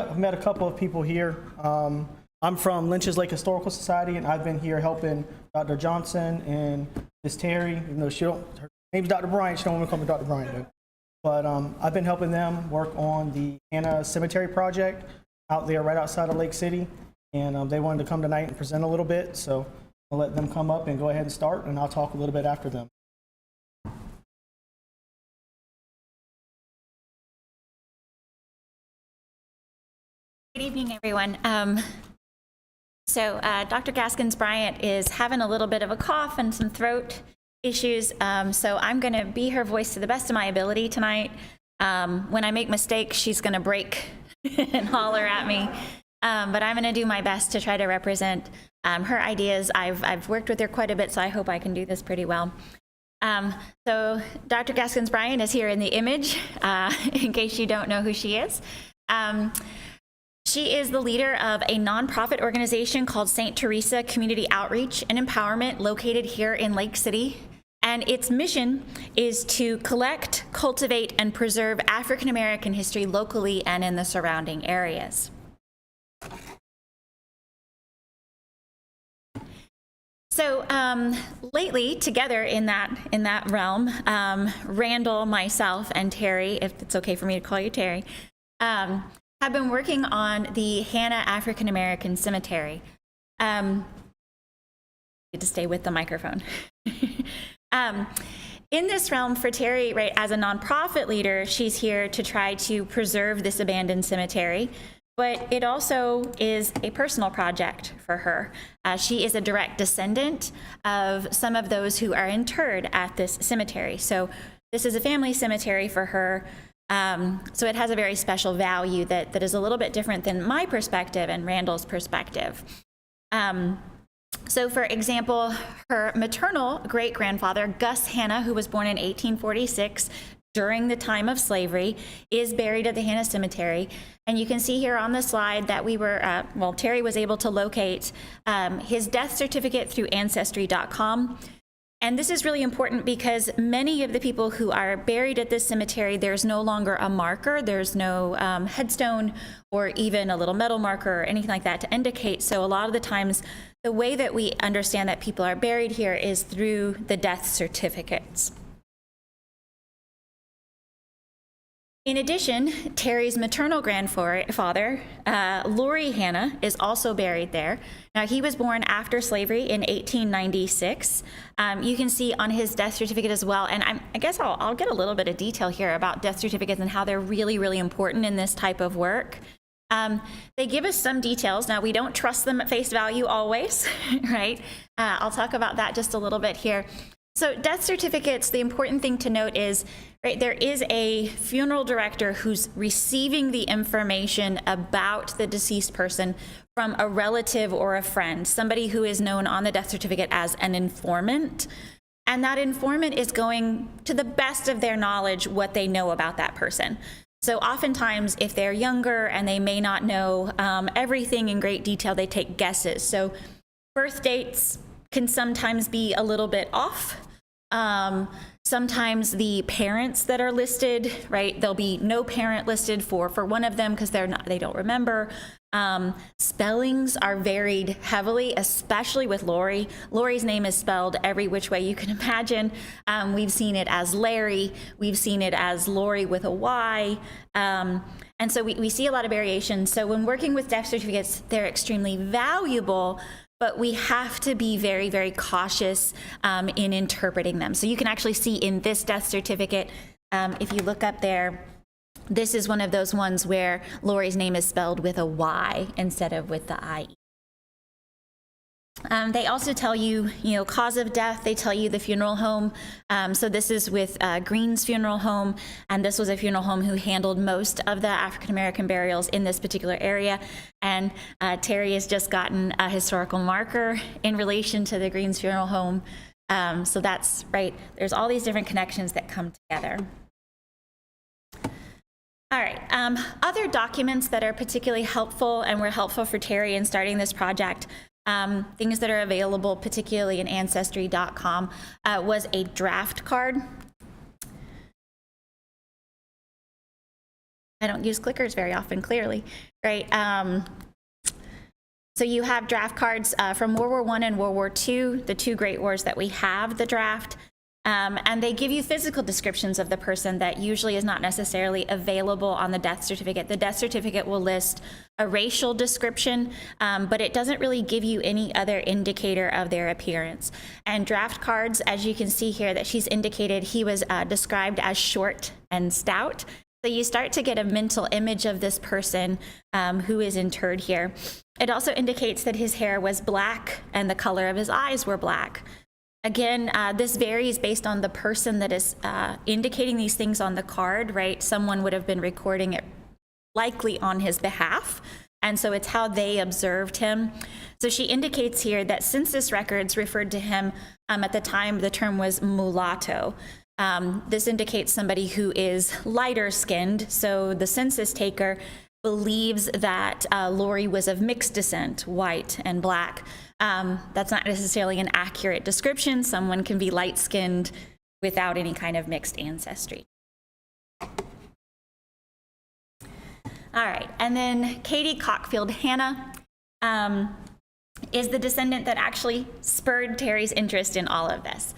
met a couple of people here. I'm from Lynch's Lake Historical Society, and I've been here helping Dr. Johnson and Miss Terry. Even though her name's Dr. Bryant, she don't want to call me Dr. Bryant, though. But I've been helping them work on the Hanna Cemetery Project out there right outside of Lake City. And they wanted to come tonight and present a little bit, so I'll let them come up and go ahead and start, and I'll talk a little bit after them. Good evening, everyone. Dr. Gaskins-Bryant is having a little bit of a cough and some throat issues, so I'm going to be her voice to the best of my ability tonight. When I make mistakes, she's going to break and holler at me, but I'm going to do my best to try to represent her ideas. I've worked with her quite a bit, so I hope I can do this pretty well. So Dr. Gaskins-Bryant is here in the image, in case you don't know who she is. She is the leader of a nonprofit organization called St. Teresa Community Outreach and Empowerment located here in Lake City. And its mission is to collect, cultivate, and preserve African American history locally and in the surrounding areas. So lately, together in that realm, Randall, myself, and Terry, if it's okay for me to call you Terry, have been working on the Hanna African American Cemetery. Need to stay with the microphone. In this realm for Terry, right, as a nonprofit leader, she's here to try to preserve this abandoned cemetery, but it also is a personal project for her. She is a direct descendant of some of those who are interred at this cemetery. So this is a family cemetery for her. So it has a very special value that is a little bit different than my perspective and Randall's perspective. So for example, her maternal great-grandfather, Gus Hanna, who was born in 1846 during the time of slavery, is buried at the Hanna Cemetery. And you can see here on the slide that Terry was able to locate his death certificate through Ancestry.com. And this is really important because many of the people who are buried at this cemetery, there's no longer a marker, there's no headstone or even a little metal marker or anything like that to indicate. So a lot of the times, the way that we understand that people are buried here is through the death certificates. In addition, Terry's maternal grandfather, Laurie Hanna, is also buried there. Now, he was born after slavery in 1896. You can see on his death certificate as well, and I guess I'll get a little bit of detail here about death certificates and how they're really, really important in this type of work. They give us some details. Now, we don't trust them at face value always, right? I'll talk about that just a little bit here. So death certificates, the important thing to note is, right, there is a funeral director who's receiving the information about the deceased person from a relative or a friend, somebody who is known on the death certificate as an informant. And that informant is going to the best of their knowledge what they know about that person. So oftentimes, if they're younger and they may not know everything in great detail, they take guesses. So birth dates can sometimes be a little bit off. Sometimes the parents that are listed, right, there'll be no parent listed for one of them because they don't remember. Spellings are varied heavily, especially with Laurie. Laurie's name is spelled every which way you can imagine. We've seen it as Larry. We've seen it as Laurie with a Y. And so we see a lot of variation. So when working with death certificates, they're extremely valuable, but we have to be very, very cautious in interpreting them. So you can actually see in this death certificate, if you look up there, this is one of those ones where Laurie's name is spelled with a Y instead of with the I. They also tell you, cause of death. They tell you the funeral home. So this is with Green's Funeral Home, and this was a funeral home who handled most of the African American burials in this particular area. And Terry has just gotten a historical marker in relation to the Green's Funeral Home. So that's right. There's all these different connections that come together. All right, other documents that are particularly helpful and were helpful for Terry in starting this project, things that are available particularly in Ancestry.com, was a draft card. I don't use clickers very often, clearly, right? So you have draft cards from World War I and World War II, the two great wars that we have the draft. And they give you physical descriptions of the person that usually is not necessarily available on the death certificate. The death certificate will list a racial description, but it doesn't really give you any other indicator of their appearance. And draft cards, as you can see here, that she's indicated he was described as short and stout. So you start to get a mental image of this person who is interred here. It also indicates that his hair was black and the color of his eyes were black. Again, this varies based on the person that is indicating these things on the card, right? Someone would have been recording it likely on his behalf, and so it's how they observed him. So she indicates here that census records referred to him at the time, the term was mulatto. This indicates somebody who is lighter skinned, so the census taker believes that Lori was of mixed descent, white and black. That's not necessarily an accurate description. Someone can be light-skinned without any kind of mixed ancestry. All right, and then Katie Cockfield Hanna is the descendant that actually spurred Terry's interest in all of this.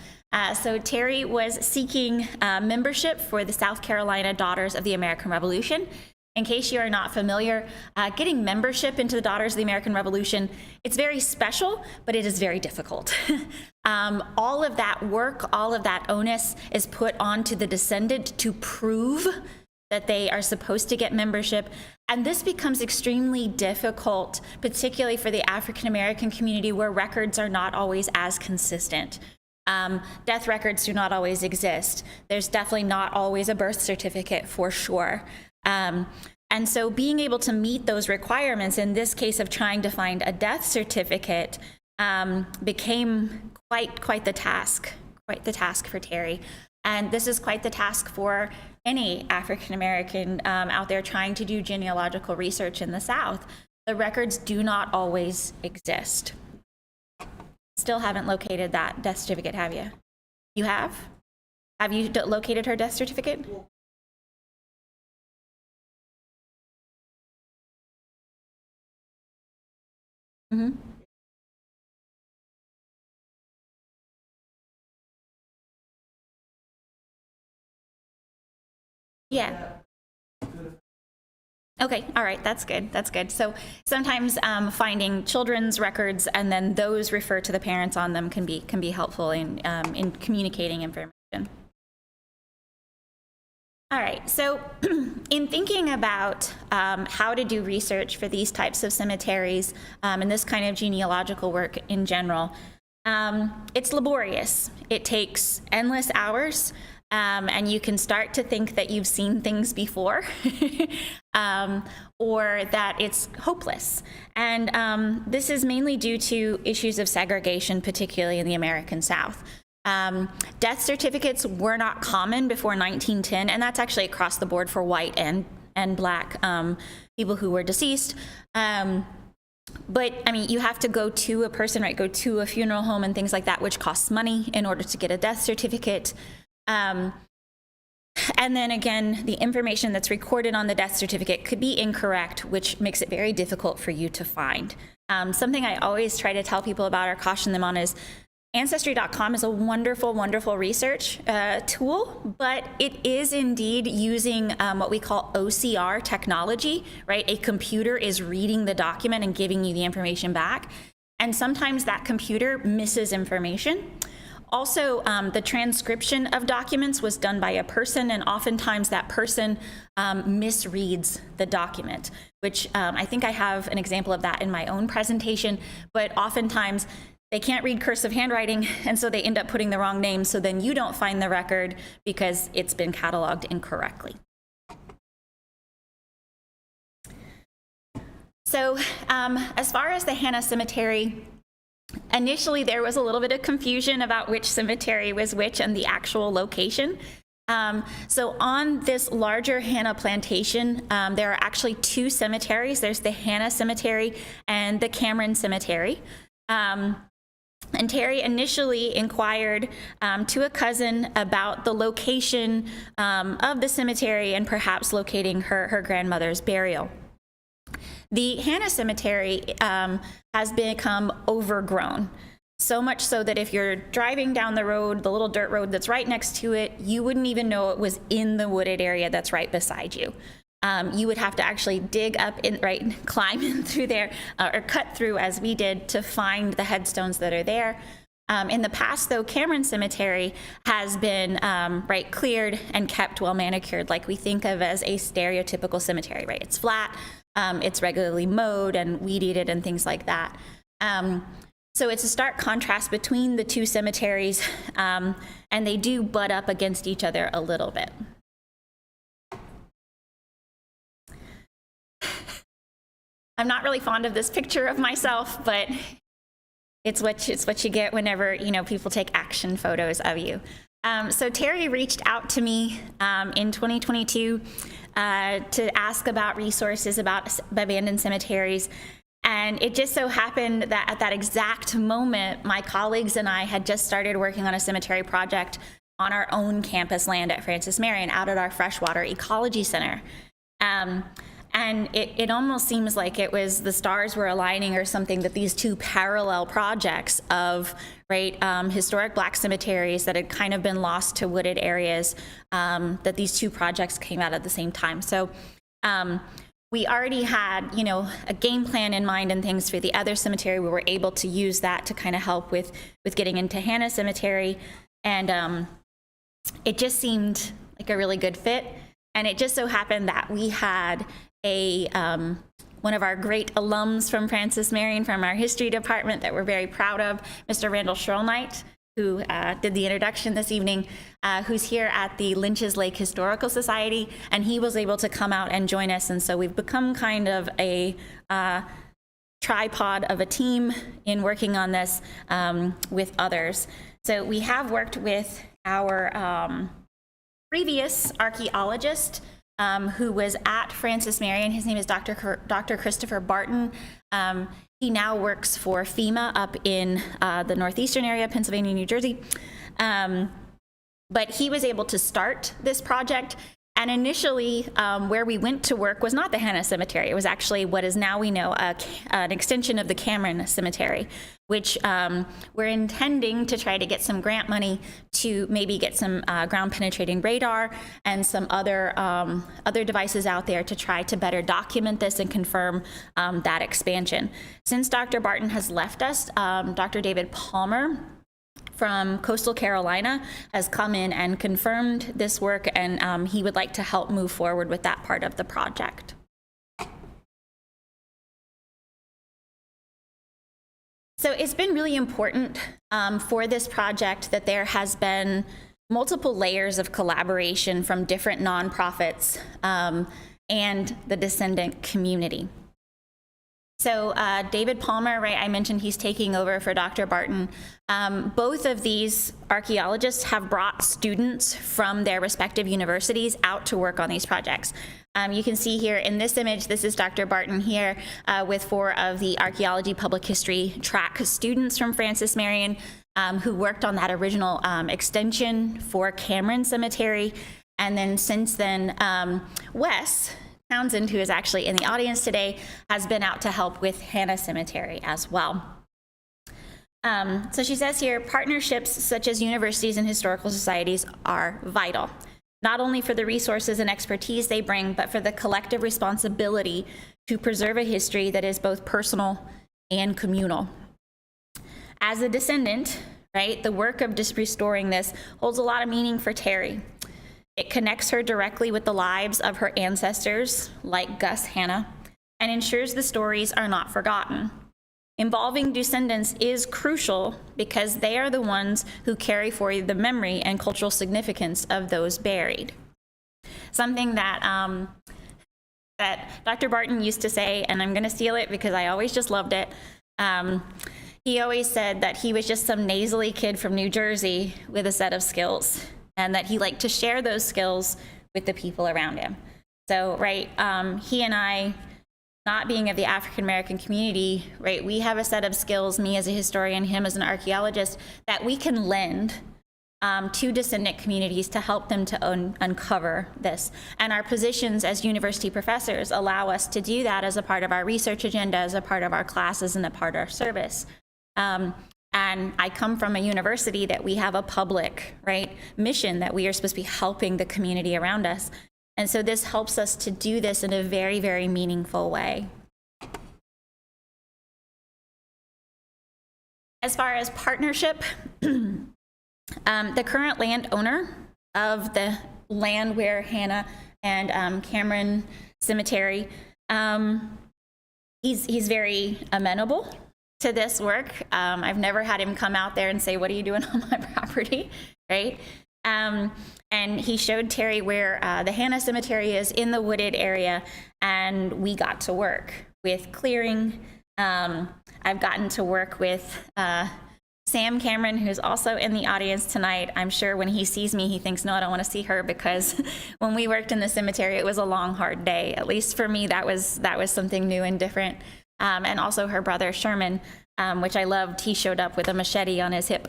So Terry was seeking membership for the South Carolina Daughters of the American Revolution. In case you are not familiar, getting membership into the Daughters of the American Revolution, it's very special, but it is very difficult. All of that work, all of that onus is put onto the descendant to prove that they are supposed to get membership. And this becomes extremely difficult, particularly for the African American community where records are not always as consistent. Death records do not always exist. There's definitely not always a birth certificate for sure. And so being able to meet those requirements, in this case of trying to find a death certificate, became quite the task for Terry. And this is quite the task for any African American out there trying to do genealogical research in the South. The records do not always exist. Still haven't located that death certificate, have you? You have? Have you located her death certificate? Mm-hmm. Yeah. Okay, all right, that's good, that's good. So sometimes finding children's records and then those refer to the parents on them can be helpful in communicating information. All right, so in thinking about how to do research for these types of cemeteries and this kind of genealogical work in general, it's laborious. It takes endless hours. And you can start to think that you've seen things before or that it's hopeless. And this is mainly due to issues of segregation, particularly in the American South. Death certificates were not common before 1910, and that's actually across the board for white and black people who were deceased. But I mean, you have to go to a person, right? Go to a funeral home and things like that, which costs money in order to get a death certificate. And then again, the information that's recorded on the death certificate could be incorrect, which makes it very difficult for you to find. Something I always try to tell people about or caution them on is Ancestry.com is a wonderful, wonderful research tool, but it is indeed using what we call OCR technology, right? A computer is reading the document and giving you the information back. And sometimes that computer misses information. Also, the transcription of documents was done by a person, and oftentimes that person misreads the document, which I think I have an example of that in my own presentation, but oftentimes they can't read cursive handwriting, and so they end up putting the wrong name, so then you don't find the record because it's been cataloged incorrectly. So as far as the Hanna Cemetery, initially, there was a little bit of confusion about which cemetery was which and the actual location. So on this larger Hanna plantation, there are actually two cemeteries. There's the Hanna Cemetery and the Cameron Cemetery. And Terry initially inquired to a cousin about the location of the cemetery and perhaps locating her grandmother's burial. The Hanna Cemetery has become overgrown, so much so that if you're driving down the road, the little dirt road that's right next to it, you wouldn't even know it was in the wooded area that's right beside you. You would have to actually dig up in, right, climb in through there, or cut through as we did to find the headstones that are there. In the past, though, Cameron Cemetery has been right, cleared and kept well manicured, like we think of as a stereotypical cemetery, right? It's flat, it's regularly mowed and weed eated and things like that. So it's a stark contrast between the two cemeteries, and they do butt up against each other a little bit. I'm not really fond of this picture of myself, but it's what you get whenever, you know, people take action photos of you. So Terry reached out to me in 2022 to ask about resources about abandoned cemeteries. And it just so happened that at that exact moment, my colleagues and I had just started working on a cemetery project on our own campus land at Francis Marion, out at our Freshwater Ecology Center. And it almost seems like it was the stars were aligning or something, that these two parallel projects of, right, historic Black cemeteries that had kind of been lost to wooded areas, that these two projects came out at the same time. So we already had, you know, a game plan in mind and things for the other cemetery. We were able to use that to kind of help with getting into Hanna Cemetery. And it just seemed like a really good fit. And it just so happened that we had one of our great alums from Francis Marion, from our history department, that we're very proud of, Mr. Randall Schrollnight, who did the introduction this evening, who's here at the Lynch's Lake Historical Society, and he was able to come out and join us. And so we've become kind of a tripod of a team in working on this with others. So we have worked with our previous archaeologist, who was at Francis Marion. His name is Dr. Christopher Barton. He now works for FEMA up in the northeastern area, Pennsylvania, New Jersey. But he was able to start this project. And initially, where we went to work was not the Hanna Cemetery. It was actually what is now we know an extension of the Cameron Cemetery, which we're intending to try to get some grant money to maybe get some ground penetrating radar and some other devices out there to try to better document this and confirm that expansion. Since Dr. Barton has left us, Dr. David Palmer from Coastal Carolina has come in and confirmed this work, and he would like to help move forward with that part of the project. So it's been really important for this project that there has been multiple layers of collaboration from different nonprofits and the descendant community. So David Palmer, right, I mentioned he's taking over for Dr. Barton. Both of these archaeologists have brought students from their respective universities out to work on these projects. You can see here in this image, this is Dr. Barton here with 4 of the archaeology public history track students from Francis Marion who worked on that original extension for Cameron Cemetery. And then since then, Wes Townsend, who is actually in the audience today, has been out to help with Hanna Cemetery as well. So she says here, partnerships such as universities and historical societies are vital, not only for the resources and expertise they bring, but for the collective responsibility to preserve a history that is both personal and communal. As a descendant, right, the work of just restoring this holds a lot of meaning for Terry. It connects her directly with the lives of her ancestors, like Gus Hanna, and ensures the stories are not forgotten. Involving descendants is crucial because they are the ones who carry forward the memory and cultural significance of those buried. Something that that Dr. Barton used to say, and I'm going to steal it because I always just loved it. He always said that he was just some nasally kid from New Jersey with a set of skills, and that he liked to share those skills with the people around him. So, right, he and I not being of the African American community, right, we have a set of skills, me as a historian, him as an archaeologist, that we can lend to descendant communities to help them to uncover this. And our positions as university professors allow us to do that as a part of our research agenda, as a part of our classes, and a part of our service. And I come from a university that we have a public, right, mission that we are supposed to be helping the community around us. And so this helps us to do this in a very, very meaningful way. As far as partnership, the current landowner of the land where Hanna and Cameron Cemetery, he's very amenable to this work. I've never had him come out there and say, "What are you doing on my property?" Right? And he showed Terry where the Hanna Cemetery is in the wooded area, and we got to work with clearing. I've gotten to work with Sam Cameron, who's also in the audience tonight. I'm sure when he sees me, he thinks, no, I don't want to see her, because when we worked in the cemetery, it was a long, hard day. At least for me, that was something new and different. And also her brother, Sherman, which I loved. He showed up with a machete on his hip.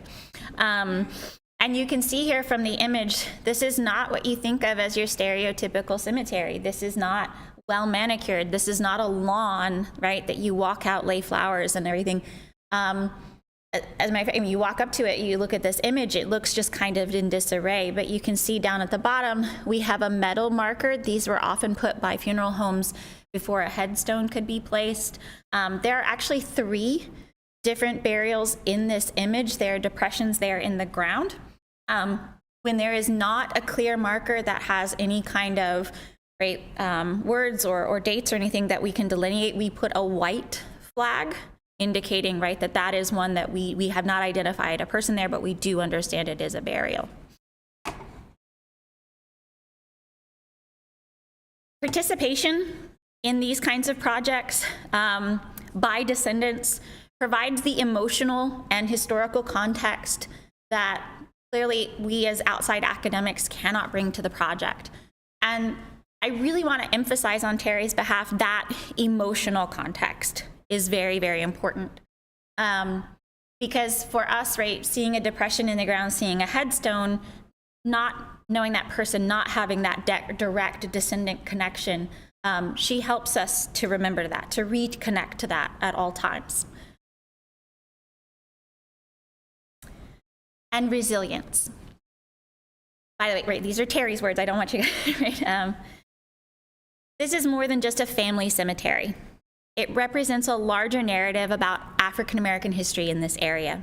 And you can see here from the image, this is not what you think of as your stereotypical cemetery. This is not well manicured. This is not a lawn, right, that you walk out, lay flowers and everything. As a matter of fact, you walk up to it, you look at this image, it looks just kind of in disarray, but you can see down at the bottom, we have a metal marker. These were often put by funeral homes before a headstone could be placed. There are actually 3 different burials in this image. There are depressions there in the ground. When there is not a clear marker that has any kind of words or dates or anything that we can delineate, we put a white flag indicating, right, that is one that we have not identified a person there, but we do understand it is a burial. Participation in these kinds of projects by descendants provides the emotional and historical context that clearly we as outside academics cannot bring to the project. And I really want to emphasize on Terry's behalf that emotional context is very, very important. Because for us, right, seeing a depression in the ground, seeing a headstone, not knowing that person, not having that direct descendant connection, she helps us to remember that, to reconnect to that at all times. And resilience. By the way, right, these are Terry's words. I don't want you to, right? This is more than just a family cemetery. It represents a larger narrative about African American history in this area.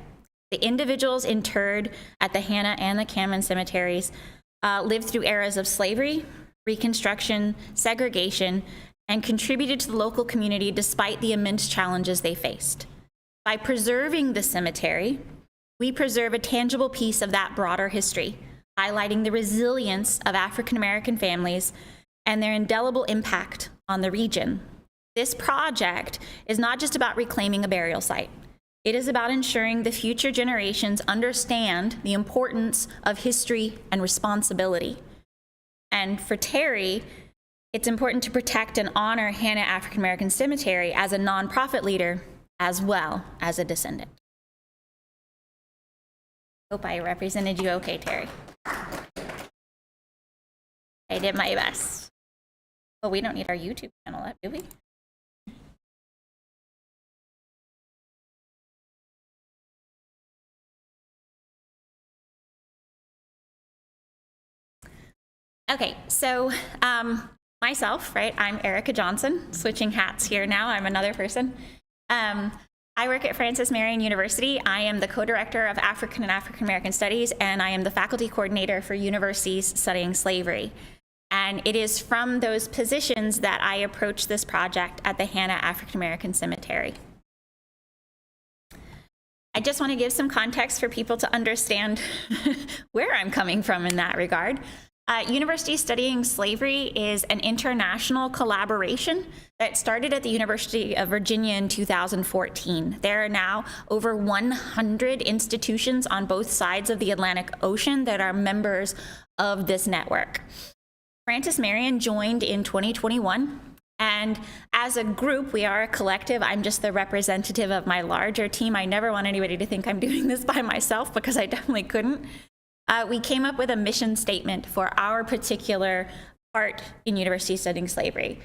The individuals interred at the Hanna and the Cameron cemeteries lived through eras of slavery, Reconstruction, segregation, and contributed to the local community despite the immense challenges they faced. By preserving the cemetery, we preserve a tangible piece of that broader history, highlighting the resilience of African American families and their indelible impact on the region. This project is not just about reclaiming a burial site. It is about ensuring the future generations understand the importance of history and responsibility. And for Terry, it's important to protect and honor Hanna African American Cemetery as a nonprofit leader as well as a descendant. Hope I represented you okay, Terry. I did my best. Well, we don't need our YouTube channel up, do we? Okay, so myself, right, I'm Erica Johnson, switching hats here now, I'm another person. I work at Francis Marion University. I am the co-director of African and African American Studies, and I am the faculty coordinator for universities studying slavery. And it is from those positions that I approach this project at the Hanna African American Cemetery. I just want to give some context for people to understand where I'm coming from in that regard. University Studying Slavery is an international collaboration that started at the University of Virginia in 2014. There are now over 100 institutions on both sides of the Atlantic Ocean that are members of this network. Francis Marion joined in 2021, and And as a group, we are a collective. I'm just the representative of my larger team. I never want anybody to think I'm doing this by myself, because I definitely couldn't. We came up with a mission statement for our particular part in University Studying Slavery.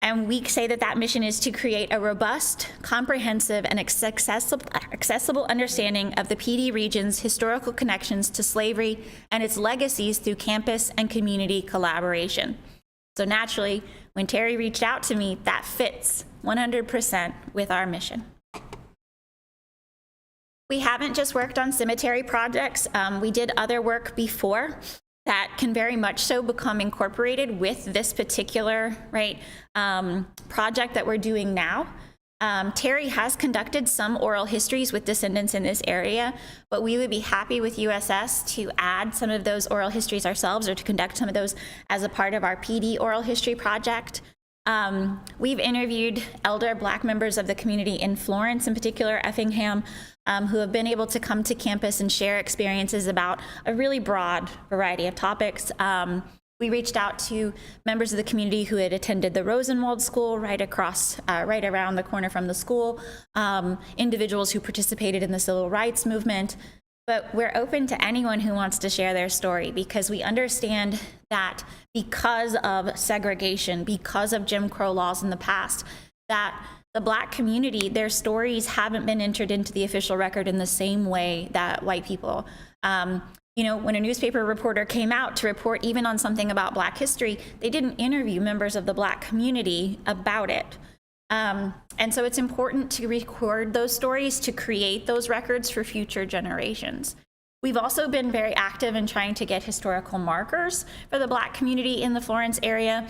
And we say that that mission is to create a robust, comprehensive, and accessible understanding of the PD region's historical connections to slavery and its legacies through campus and community collaboration. So naturally, when Terry reached out to me, that fits 100% with our mission. We haven't just worked on cemetery projects. We did other work before that can very much so become incorporated with this particular project that we're doing now. Terry has conducted some oral histories with descendants in this area, but we would be happy with USS to add some of those oral histories ourselves, or to conduct some of those as a part of our PD oral history project. We've interviewed elder Black members of the community in Florence, in particular Effingham, who have been able to come to campus and share experiences about a really broad variety of topics. We reached out to members of the community who had attended the Rosenwald School right around the corner from the school, individuals who participated in the civil rights movement. But we're open to anyone who wants to share their story, because we understand that because of segregation, because of Jim Crow laws in the past, that the Black community, their stories haven't been entered into the official record in the same way that white people. You know, when a newspaper reporter came out to report even on something about Black history, they didn't interview members of the Black community about it. And so it's important to record those stories, to create those records for future generations. We've also been very active in trying to get historical markers for the Black community in the Florence area.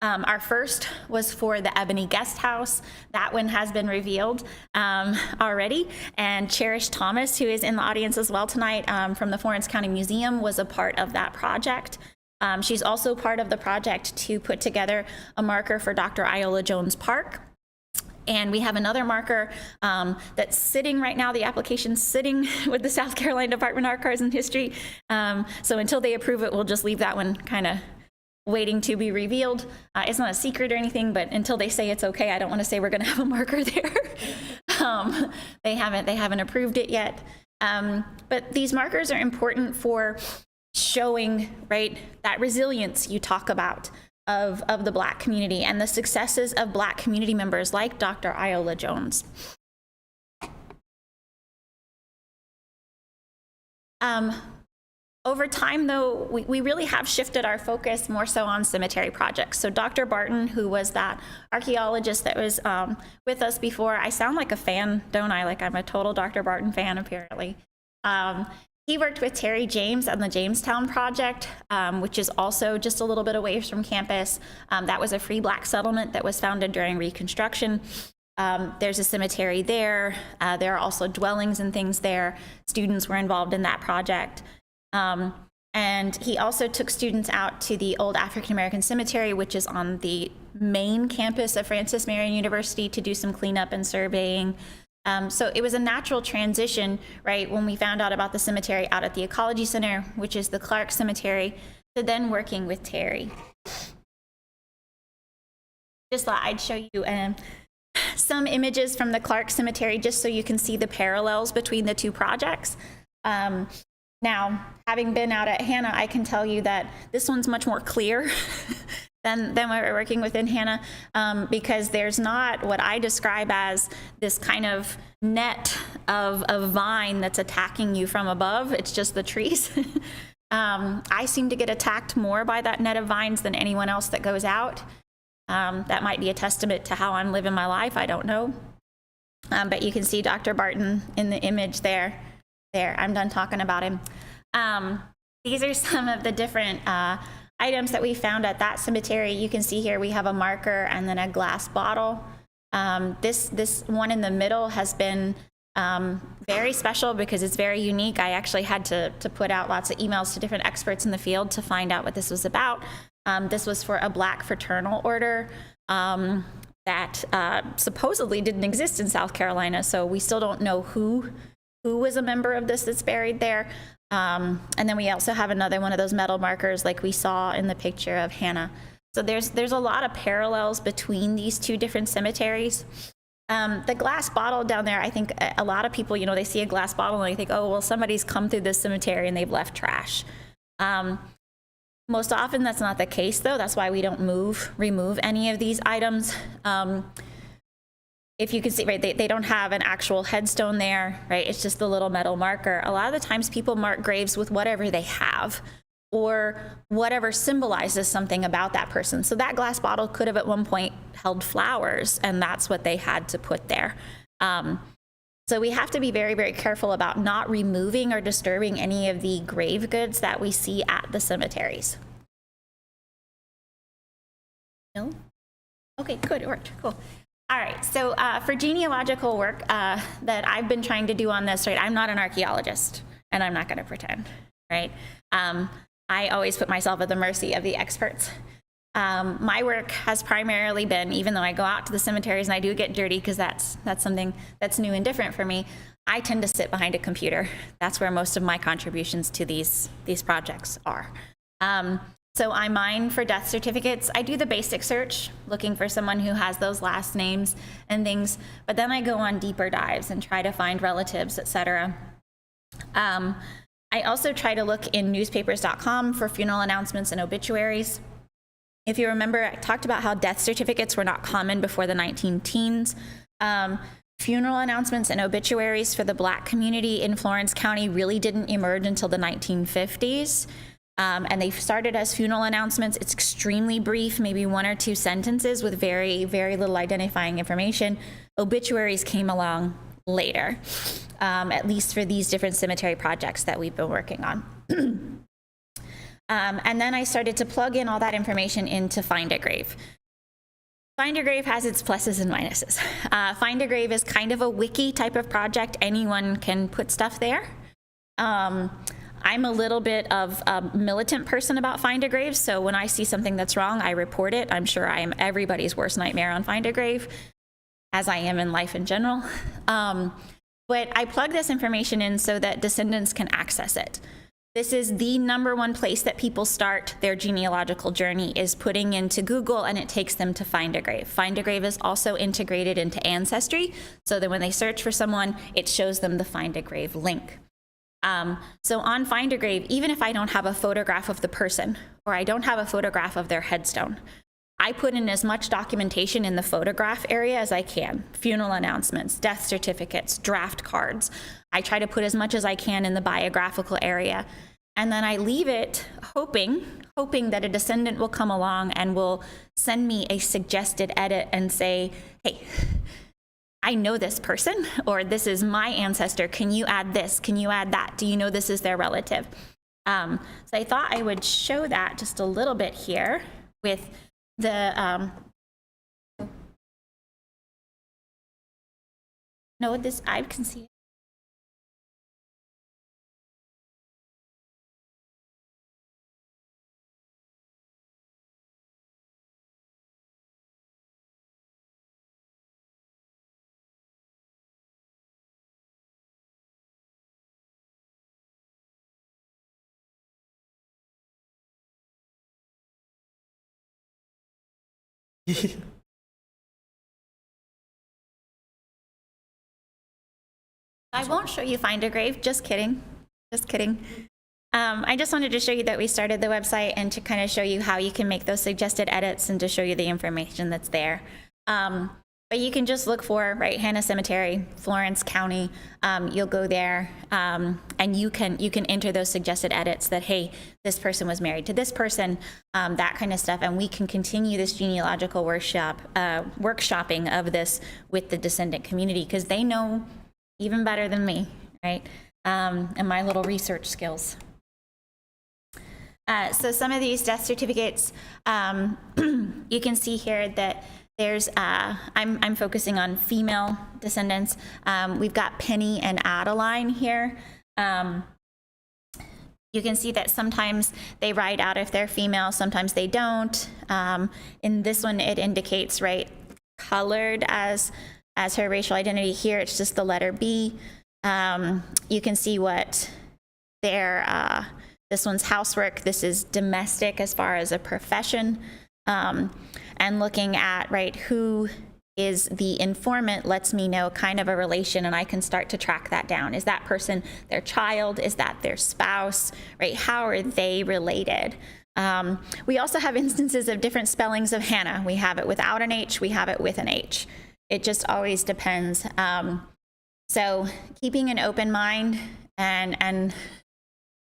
Our first was for the Ebony Guest House. That one has been revealed already. And Cherish Thomas, who is in the audience as well tonight from the Florence County Museum, was a part of that project. She's also part of the project to put together a marker for Dr. Iola Jones Park. And we have another marker that's sitting right now, the application's sitting with the South Carolina Department of Archives and History. So until they approve it, we'll just leave that one kind of waiting to be revealed. It's not a secret or anything, but until they say it's okay, I don't want to say we're going to have a marker there. They haven't approved it yet. But these markers are important for showing, right, that resilience you talk about of the Black community and the successes of Black community members like Dr. Iola Jones. Over time, though, we really have shifted our focus more so on cemetery projects. So Dr. Barton, who was that archaeologist that was with us before, I sound like a fan, don't I? Like I'm a total Dr. Barton fan, apparently. He worked with Terry James on the Jamestown Project, which is also just a little bit away from campus. That was a free Black settlement that was founded during Reconstruction. There's a cemetery there. There are also dwellings and things there. Students were involved in that project. And he also took students out to the old African American cemetery, which is on the main campus of Francis Marion University, to do some cleanup and surveying. So it was a natural transition, right, when we found out about the cemetery out at the Ecology Center, which is the Clark Cemetery, to then working with Terry. Just thought I'd show you some images from the Clark Cemetery, just so you can see the parallels between the two projects. Now, having been out at Hanna, I can tell you that this one's much more clear than what we're working with in Hanna, because there's not what I describe as this kind of net of vine that's attacking you from above. It's just the trees. I seem to get attacked more by that net of vines than anyone else that goes out. That might be a testament to how I'm living my life, I don't know. But you can see Dr. Barton in the image there. There, I'm done talking about him. These are some of the different items that we found at that cemetery. You can see here we have a marker and then a glass bottle. This one in the middle has been very special because it's very unique. I actually had to put out lots of emails to different experts in the field to find out what this was about. This was for a Black fraternal order that supposedly didn't exist in South Carolina, so we still don't know who was a member of this that's buried there. And then we also have another one of those metal markers like we saw in the picture of Hanna. So there's a lot of parallels between these two different cemeteries. The glass bottle down there, I think a lot of people, they see a glass bottle and they think, oh, well, somebody's come through this cemetery and they've left trash. Most often that's not the case, though. That's why we don't remove any of these items. If you can see, right, they don't have an actual headstone there, right? It's just the little metal marker. A lot of the times people mark graves with whatever they have or whatever symbolizes something about that person. So that glass bottle could have at one point held flowers, and that's what they had to put there. So we have to be very, very careful about not removing or disturbing any of the grave goods that we see at the cemeteries. No? Okay, good, it worked, cool. All right, so for genealogical work that I've been trying to do on this, right, I'm not an archaeologist, and I'm not gonna pretend, right? I always put myself at the mercy of the experts. My work has primarily been, even though I go out to the cemeteries and I do get dirty because that's something that's new and different for me, I tend to sit behind a computer. That's where most of my contributions to these projects are. So I mine for death certificates. I do the basic search, looking for someone who has those last names and things, but then I go on deeper dives and try to find relatives, etc. I also try to look in newspapers.com for funeral announcements and obituaries. If you remember, I talked about how death certificates were not common before the 19-teens. Funeral announcements and obituaries for the Black community in Florence County really didn't emerge until the 1950s. And they started as funeral announcements. It's extremely brief, maybe 1 or 2 sentences with very, very little identifying information. Obituaries came along later, at least for these different cemetery projects that we've been working on. And then I started to plug in all that information into Find a Grave. Find a Grave has its pluses and minuses. Find a Grave is kind of a wiki type of project. Anyone can put stuff there. I'm a little bit of a militant person about Find a Grave, so when I see something that's wrong, I report it. I'm sure I am everybody's worst nightmare on Find a Grave, as I am in life in general. But I plug this information in so that descendants can access it. This is the #1 place that people start their genealogical journey, is putting into Google, and it takes them to Find a Grave. Find a Grave is also integrated into Ancestry, so that when they search for someone, it shows them the Find a Grave link. So on Find a Grave, even if I don't have a photograph of the person, or I don't have a photograph of their headstone, I put in as much documentation in the photograph area as I can. Funeral announcements, death certificates, draft cards. I try to put as much as I can in the biographical area. And then I leave it hoping that a descendant will come along and will send me a suggested edit and say, hey, I know this person, or this is my ancestor. Can you add this? Can you add that? Do you know this is their relative? So I thought I would show that just a little bit here with the, no, this, I can see it. I won't show you Find a Grave, just kidding, just kidding. I just wanted to show you that we started the website and to kind of show you how you can make those suggested edits and to show you the information that's there. But you can just look for, right, Hanna Cemetery, Florence County. You'll go there and you can enter those suggested edits that, hey, this person was married to this person, that kind of stuff. And we can continue this genealogical workshopping of this with the descendant community, because they know even better than me, right? And my little research skills. So some of these death certificates, you can see here that there's, I'm focusing on female descendants. We've got Penny and Adeline here. You can see that sometimes they write out if they're female, sometimes they don't. In this one, it indicates, right, colored as her racial identity. Here, it's just the letter B. You can see what their, this one's housework. This is domestic as far as a profession. and looking at, right, who is the informant lets me know kind of a relation, and I can start to track that down. Is that person their child? Is that their spouse, right? How are they related? We also have instances of different spellings of Hannah. We have it without an H, we have it with an H. It just always depends. So keeping an open mind and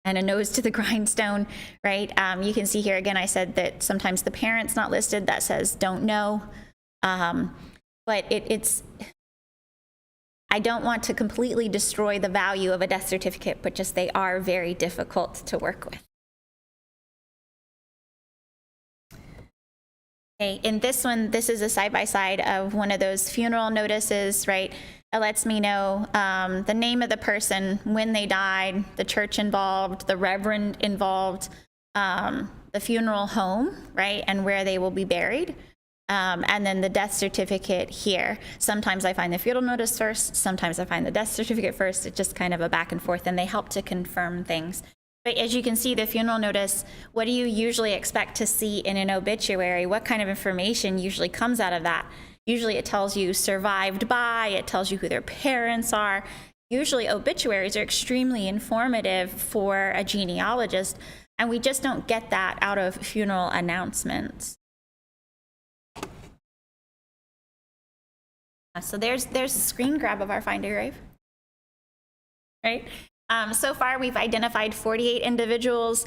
a nose to the grindstone, right? You can see here again, I said that sometimes the parent's not listed, that says don't know. But I don't want to completely destroy the value of a death certificate, but just they are very difficult to work with. Okay, in this one, this is a side-by-side of one of those funeral notices, right? It lets me know the name of the person, when they died, the church involved, the reverend involved, the funeral home, right, and where they will be buried. And then the death certificate here. Sometimes I find the funeral notice first, sometimes I find the death certificate first. It's just kind of a back and forth, and they help to confirm things. But as you can see, the funeral notice, what do you usually expect to see in an obituary? What kind of information usually comes out of that? Usually it tells you survived by, it tells you who their parents are. Usually obituaries are extremely informative for a genealogist, and we just don't get that out of funeral announcements. So there's a screen grab of our Find a Grave, right? So far, we've identified 48 individuals.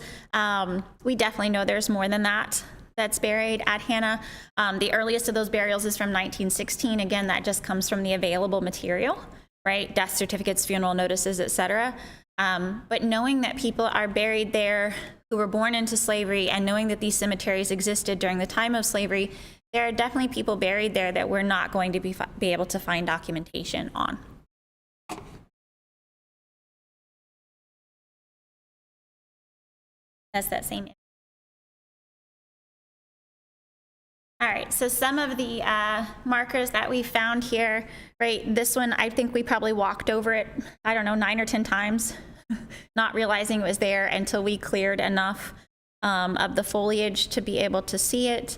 We definitely know there's more than that that's buried at Hanna. The earliest of those burials is from 1916. Again, that just comes from the available material, right? Death certificates, funeral notices, etc. But knowing that people are buried there who were born into slavery, and knowing that these cemeteries existed during the time of slavery, there are definitely people buried there that we're not going to be able to find documentation on. That's that same. All right, so some of the markers that we found here, right? This one, I think we probably walked over it, I don't know, 9 or 10 times, not realizing it was there until we cleared enough of the foliage to be able to see it.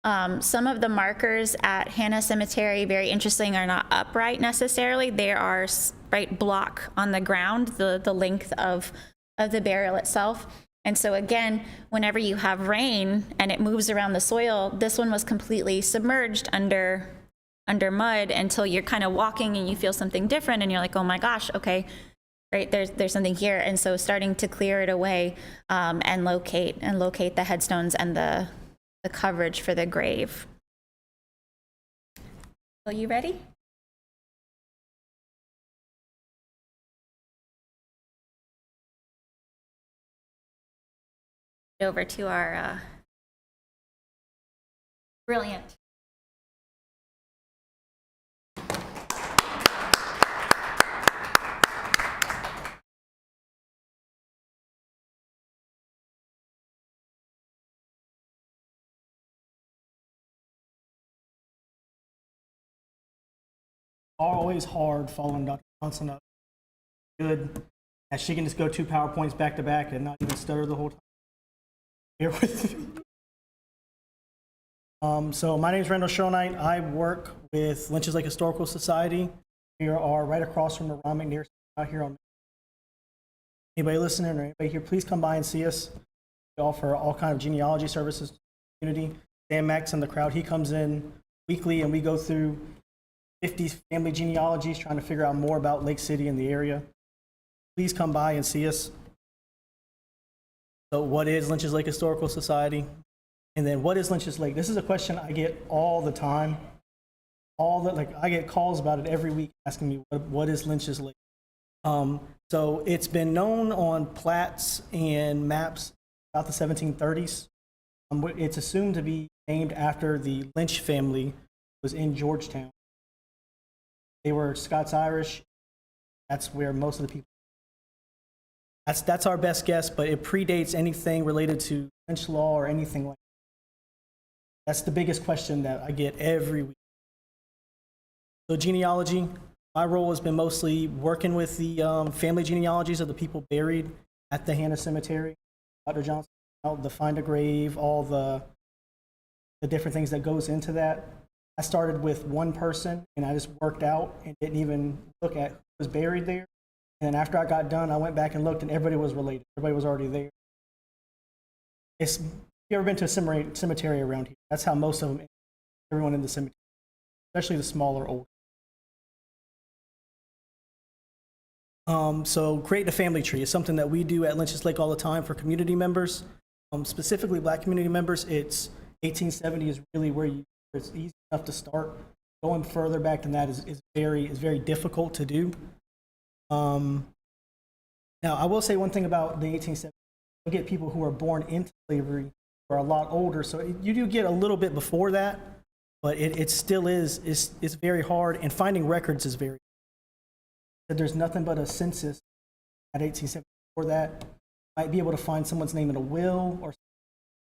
Some of the markers at Hanna Cemetery, very interesting, are not upright necessarily. They are right block on the ground, the length of the burial itself. And so again, whenever you have rain and it moves around the soil, this one was completely submerged under mud until you're kind of walking and you feel something different and you're like, oh my gosh, okay, right, there's something here. And so starting to clear it away and locate the headstones and the coverage for the grave. Are you ready? Over to our brilliant. Always hard following Dr. Johnson up. Good. As she can just go 2 PowerPoints back to back and not even stutter the whole time. Here with me. So my name is Randall Shonite. I work with Lynch's Lake Historical Society. We are right across from the Ron McNair out here on. Anybody listening or anybody here, please come by and see us. We offer all kinds of genealogy services to the community. Dan Max in the crowd, he comes in weekly and we go through 50 family genealogies trying to figure out more about Lake City and the area. Please come by and see us. So what is Lynch's Lake Historical Society? And then what is Lynch's Lake? This is a question I get all the time. I get calls about it every week asking me, what is Lynch's Lake? So it's been known on plats and maps about the 1730s. It's assumed to be named after the Lynch family was in Georgetown. They were Scots-Irish. That's where most of the people. That's our best guess, but it predates anything related to Lynch law or anything like that. That's the biggest question that I get every week. So genealogy, my role has been mostly working with the family genealogies of the people buried at the Hanna Cemetery. Dr. Johnson, the Find a Grave, all the the different things that goes into that. I started with one person and I just worked out and didn't even look at who was buried there. And then after I got done, I went back and looked and everybody was related. Everybody was already there. If you ever been to a cemetery around here? That's how most of them, everyone in the cemetery, especially the smaller, older. So creating a family tree is something that we do at Lynch's Lake all the time for community members, specifically Black community members. It's 1870 is really where it's easy enough to start. Going further back than that is very difficult to do. Now, I will say one thing about the 1870s. You get people who are born into slavery who are a lot older, so you do get a little bit before that, but it still is it's very hard, and finding records is very hard. There's nothing but a census at 1870 before that. Might be able to find someone's name in a will,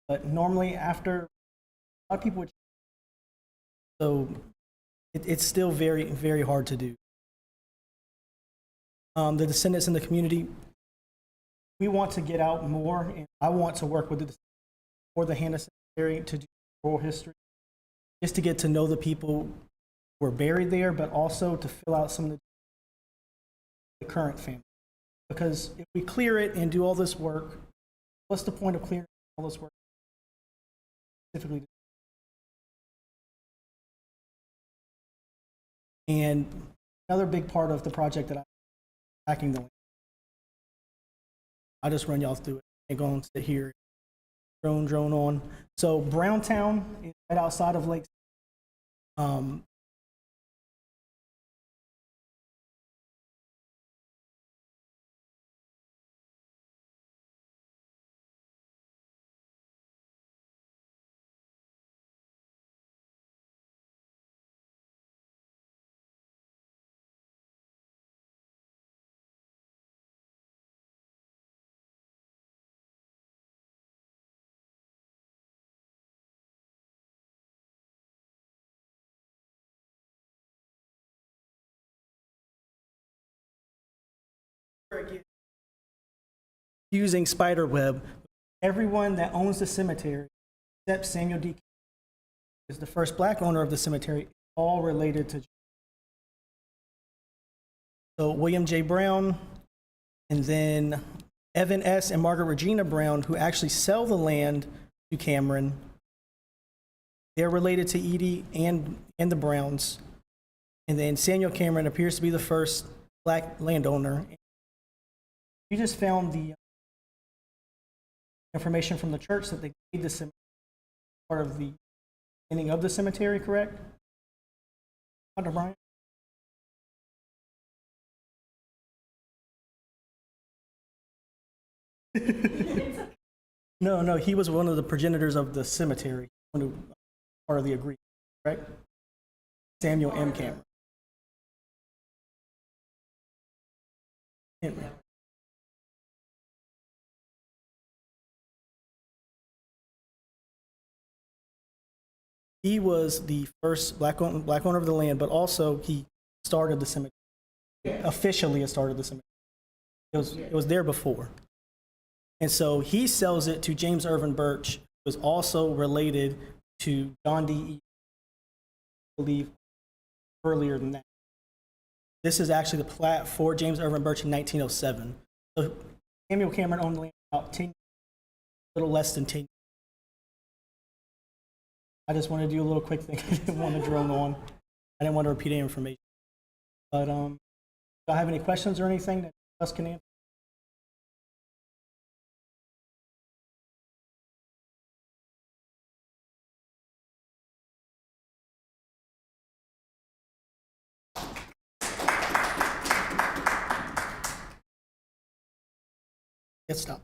but normally after, a lot of people would. So it's still very hard to do. The descendants in the community, we want to get out more, and I want to work with the Hanna Cemetery to do oral history, just to get to know the people who are buried there, but also to fill out some of the current family. Because if we clear it and do all this work, what's the point of clearing all this work? Specifically. And another big part of the project that I'm backing the land. I'll just run y'all through it and go and sit here, drone on. So Browntown is right outside of Lake. Using spider web, everyone that owns the cemetery, except Samuel D. is the first Black owner of the cemetery, all related to. So William J. Brown, and then Evan S. and Margaret Regina Brown, who actually sell the land to Cameron. They're related to Edie and the Browns. And then Samuel Cameron appears to be the first Black landowner. We just found the information from the church that they made the cemetery part of the beginning of the cemetery, correct? Dr. Bryant? No, he was one of the progenitors of the cemetery, part of the agreement, right? Samuel M. Cameron. He was the first black owner of the land, but also he started the cemetery. Officially, it started the cemetery. It was there before. And so he sells it to James Irvin Birch, who was also related to John D. E. I believe earlier than that. This is actually the plat for James Irvin Birch in 1907. So Samuel Cameron owned the land about 10 years, a little less than 10 years. I just want to do a little quick thing. I didn't want to drone on. I didn't want to repeat any information. But do y'all have any questions or anything that us can answer? Let's stop.